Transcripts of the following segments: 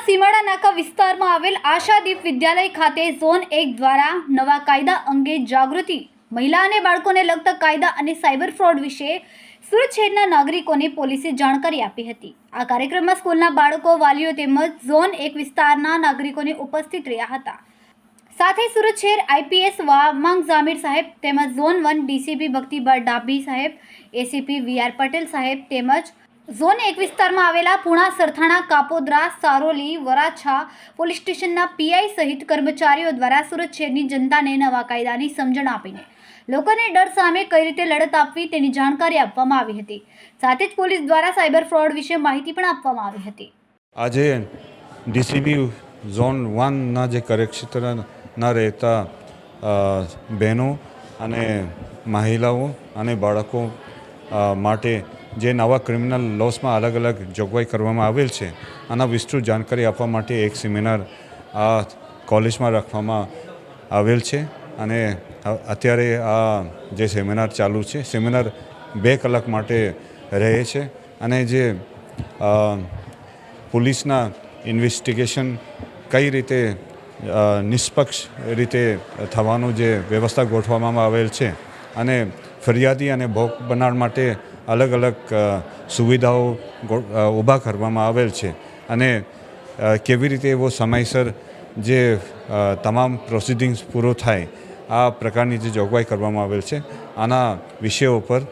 સીમાડા નાકા વિસ્તારમાં આવેલ આશાદીપ વિદ્યાલય ખાતે ઝોન 1 દ્વારા નવા કાયદા અંગે જાગૃતિ, મહિલા અને બાળકોને લગતા કાયદા અને સાયબર ફ્રોડ વિશે સુરત શહેરના નાગરિકોને પોલીસે જાણકારી આપી હતી। આ કાર્યક્રમમાં સ્કૂલના બાળકો, વાલીઓ તેમજ ઝોન 1 વિસ્તારના નાગરિકોને ઉપસ્થિત રહ્યા હતા। સાથે સુરત શહેર આઈપીએસ વામાંગ જામીર સાહેબ તેમજ ઝોન 1 ડીસીપી ભક્તિબા ડાભી સાહેબ, એસીપી વીઆર પટેલ સાહેબ તેમજ ઝોન 1 વિસ્તારમાં આવેલા પુણા, સરથાણા, કાપોદ્રા, સારોલી, વરાછા પોલીસ સ્ટેશનના પીઆઈ સહિત કર્મચારીઓ દ્વારા સુરત શહેરની જનતાને નવા કાયદાની સમજણ આપીને લોકોને ડર સામે કઈ રીતે લડત આપવી તેની જાણકારી આપવામાં આવી હતી। સાથે જ પોલીસ દ્વારા સાયબર ફ્રોડ વિશે માહિતી પણ આપવામાં આવી હતી। આજે ડીસીબી ઝોન 1ના જે કાર્યક્ષેત્રના રહેતા બહેનો અને મહિલાઓ અને બાળકો માટે જે નવા ક્રિમિનલ લોસમાં અલગ અલગ જોગવાઈ કરવામાં આવેલ છે આના વિસ્તૃત જાણકારી આપવા માટે એક સેમિનાર આ કોલેજમાં રાખવામાં આવેલ છે અને અત્યારે આ જે સેમિનાર ચાલુ છે, સેમિનાર 2 કલાક માટે રહે છે અને જે પોલીસના ઇન્વેસ્ટિગેશન કઈ રીતે નિષ્પક્ષ રીતે થવાનું જે વ્યવસ્થા ગોઠવવામાં આવેલ છે અને ફરિયાદી અને ભોગ બનનાર માટે અલગ અલગ સુવિધાઓ ઊભા કરવામાં આવેલ છે અને કેવી રીતે એવો સમયસર જે તમામ પ્રોસિડિંગ્સ પૂરો થાય આ પ્રકારની જે જોગવાઈ કરવામાં આવેલ છે આના વિષયો પર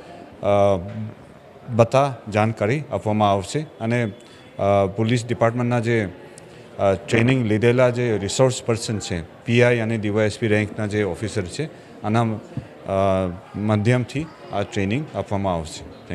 જાણકારી આપવામાં આવશે અને પોલીસ ડિપાર્ટમેન્ટના જે ટ્રેનિંગ લીધેલા જે રિસોર્સ પર્સન છે, પીઆઈ અને ડીવાયએસપી રેન્કના જે ઓફિસર છે આના માધ્યમથી આ ટ્રેનિંગ આપવામાં આવશે।